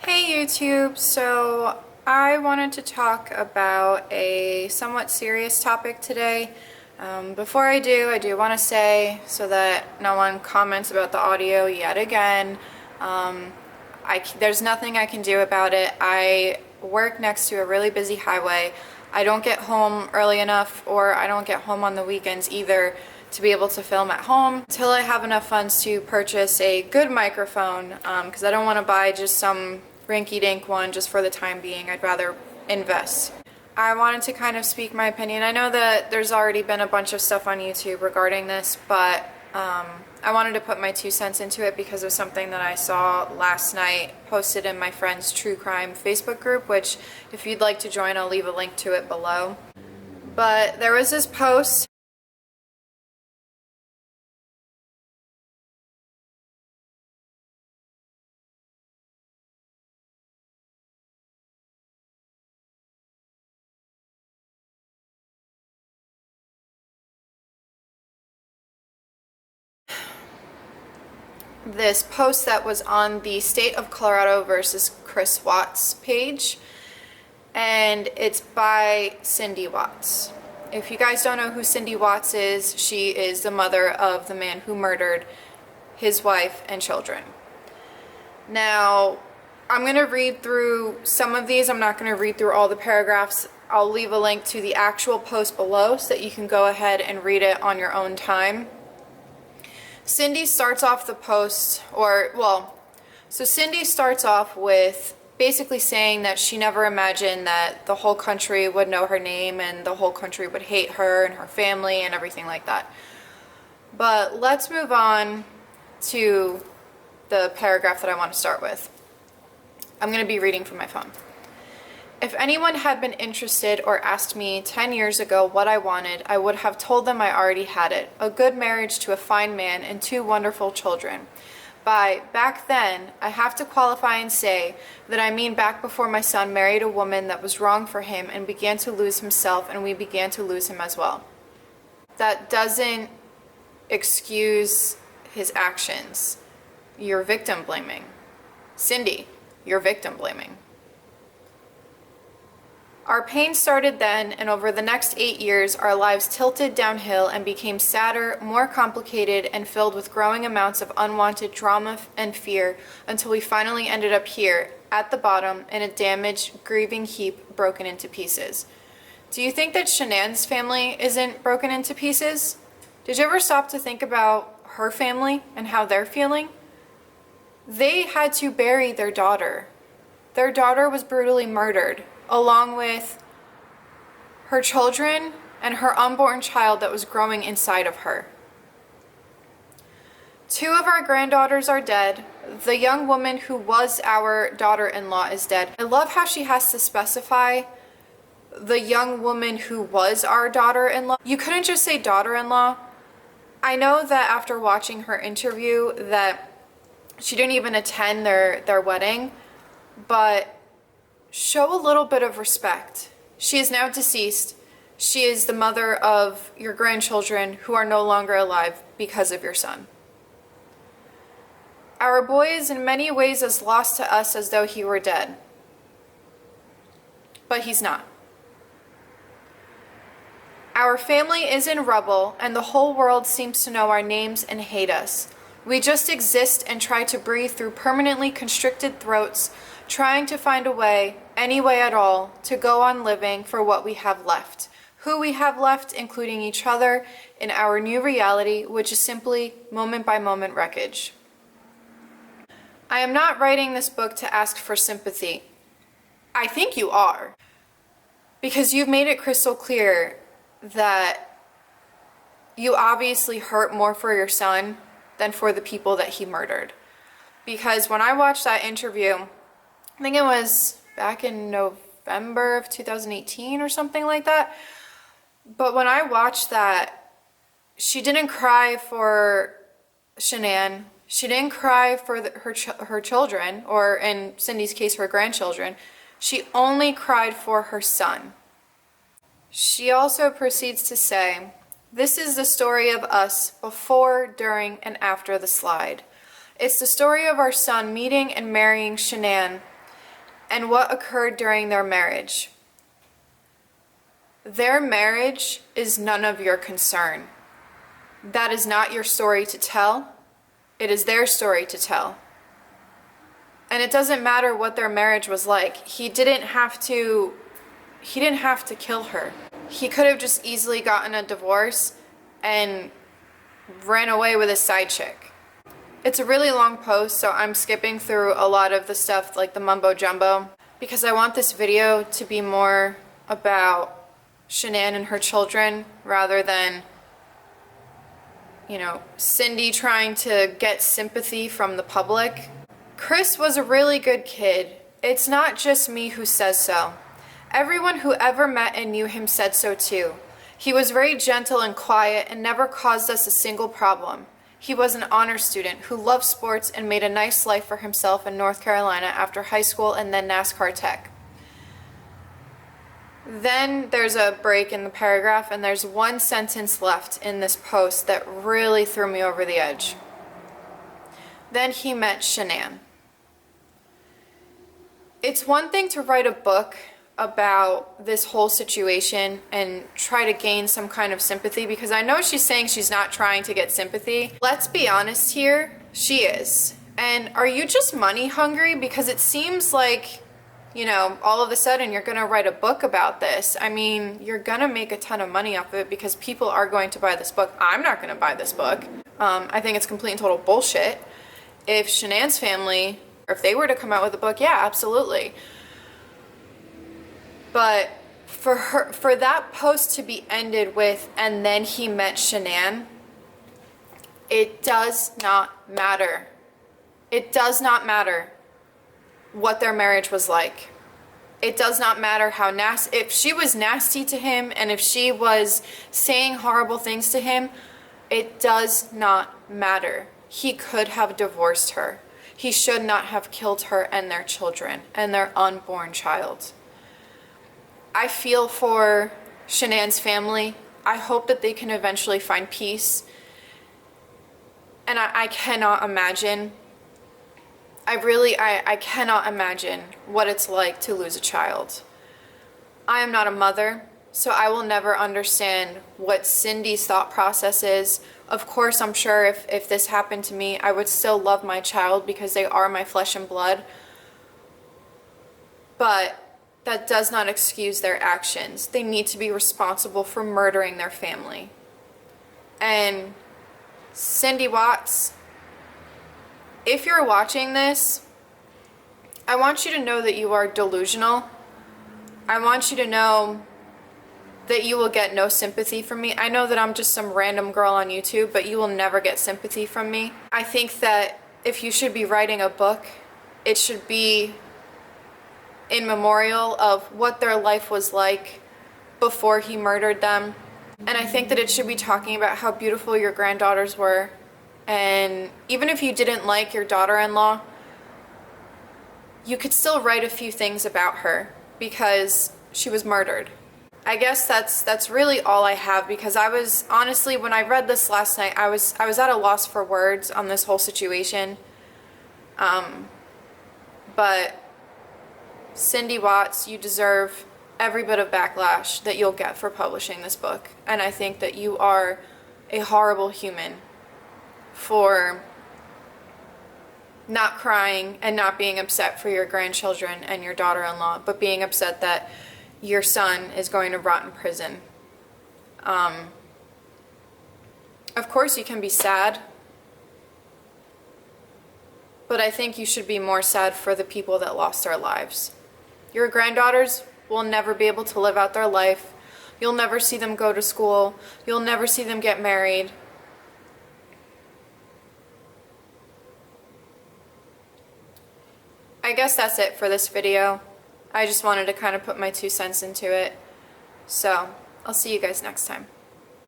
Hey YouTube, so I wanted to talk about a somewhat serious topic today. Before I do want to say, so that no one comments about the audio yet again, there's nothing I can do about it. I work next to a really busy highway. I don't get home early enough, or I don't get home on the weekends either, to be able to film at home until I have enough funds to purchase a good microphone, because I don't want to buy just some rinky-dink one just for the time being. I'd rather invest. I wanted to kind of speak my opinion. I know that there's already been a bunch of stuff on YouTube regarding this, but I wanted to put my 2 cents into it because of something that I saw last night posted in my friend's true crime Facebook group, which if you'd like to join, I'll leave a link to it below. But there was this post. This post that was on the State of Colorado versus Chris Watts page, and it's by Cindy Watts. If you guys don't know who Cindy Watts is, she is the mother of the man who murdered his wife and children. Now, I'm going to read through some of these. I'm not going to read through all the paragraphs. I'll leave a link to the actual post below so that you can go ahead and read it on your own time. Cindy starts off the post, Cindy starts off with basically saying that she never imagined that the whole country would know her name and the whole country would hate her and her family and everything like that. But let's move on to the paragraph that I want to start with. I'm going to be reading from my phone. If anyone had been interested or asked me 10 years ago what I wanted, I would have told them I already had it. A good marriage to a fine man and 2 wonderful children. By back then, I have to qualify and say that I mean back before my son married a woman that was wrong for him and began to lose himself, and we began to lose him as well. That doesn't excuse his actions. You're victim blaming. Cindy, you're victim blaming. Our pain started then, and over the next 8 years, our lives tilted downhill and became sadder, more complicated, and filled with growing amounts of unwanted drama and fear until we finally ended up here, at the bottom, in a damaged, grieving heap broken into pieces. Do you think that Shanann's family isn't broken into pieces? Did you ever stop to think about her family and how they're feeling? They had to bury their daughter. Their daughter was brutally murdered, along with her children and her unborn child that was growing inside of her. 2 of our granddaughters are dead. The young woman who was our daughter-in-law is dead. I love how she has to specify the young woman who was our daughter-in-law. You couldn't just say daughter-in-law. I know that after watching her interview that she didn't even attend their wedding, but show a little bit of respect. She is now deceased. She is the mother of your grandchildren who are no longer alive because of your son. Our boy is in many ways as lost to us as though he were dead. But he's not. Our family is in rubble, and the whole world seems to know our names and hate us. We just exist and try to breathe through permanently constricted throats, trying to find a way, any way at all, to go on living for what we have left, who we have left, including each other, in our new reality, which is simply moment-by-moment wreckage. I am not writing this book to ask for sympathy. I think you are, because you've made it crystal clear that you obviously hurt more for your son than for the people that he murdered. Because when I watched that interview, I think it was back in November of 2018 or something like that. But when I watched that, she didn't cry for Shanann. She didn't cry for her children, or in Cindy's case, her grandchildren. She only cried for her son. She also proceeds to say, "This is the story of us before, during, and after the slide. It's the story of our son meeting and marrying Shanann and what occurred during their marriage. Their marriage is none of your concern. That is not your story to tell. It is their story to tell. And it doesn't matter what their marriage was like. He didn't have to kill her. He could have just easily gotten a divorce and ran away with his side chick. It's a really long post, so I'm skipping through a lot of the stuff like the mumbo jumbo because I want this video to be more about Shanann and her children rather than, you know, Cindy trying to get sympathy from the public. Chris was a really good kid. It's not just me who says so. Everyone who ever met and knew him said so too. He was very gentle and quiet and never caused us a single problem. He was an honor student who loved sports and made a nice life for himself in North Carolina after high school and then NASCAR Tech. Then there's a break in the paragraph and there's one sentence left in this post that really threw me over the edge. Then he met Shanann. It's one thing to write a book about this whole situation and try to gain some kind of sympathy, because I know she's saying she's not trying to get sympathy. Let's be honest here, she is. And are you just money hungry? Because it seems like, you know, all of a sudden you're gonna write a book about this. I mean, you're gonna make a ton of money off of it because people are going to buy this book. I'm not gonna buy this book. I think it's complete and total bullshit. If Shanann's family, or if they were to come out with a book, yeah, absolutely. But for that post to be ended with, and then he met Shanann, it does not matter. It does not matter what their marriage was like. It does not matter how nasty, if she was nasty to him and if she was saying horrible things to him, it does not matter. He could have divorced her. He should not have killed her and their children and their unborn child. I feel for Shanann's family. I hope that they can eventually find peace. And I cannot imagine, I cannot imagine what it's like to lose a child. I am not a mother, so I will never understand what Cindy's thought process is. Of course, I'm sure if this happened to me, I would still love my child because they are my flesh and blood. But that does not excuse their actions. They need to be responsible for murdering their family. And Cindy Watts, if you're watching this, I want you to know that you are delusional. I want you to know that you will get no sympathy from me. I know that I'm just some random girl on YouTube, but you will never get sympathy from me. I think that if you should be writing a book, it should be in memorial of what their life was like before he murdered them. And I think that it should be talking about how beautiful your granddaughters were. And even if you didn't like your daughter-in-law, you could still write a few things about her because she was murdered. I guess that's really all I have, because I was honestly, when I read this last night, I was at a loss for words on this whole situation. But Cindy Watts, you deserve every bit of backlash that you'll get for publishing this book. And I think that you are a horrible human for not crying and not being upset for your grandchildren and your daughter-in-law, but being upset that your son is going to rot in prison. Of course you can be sad, but I think you should be more sad for the people that lost their lives. Your granddaughters will never be able to live out their life. You'll never see them go to school. You'll never see them get married. I guess that's it for this video. I just wanted to kind of put my 2 cents into it. So, I'll see you guys next time.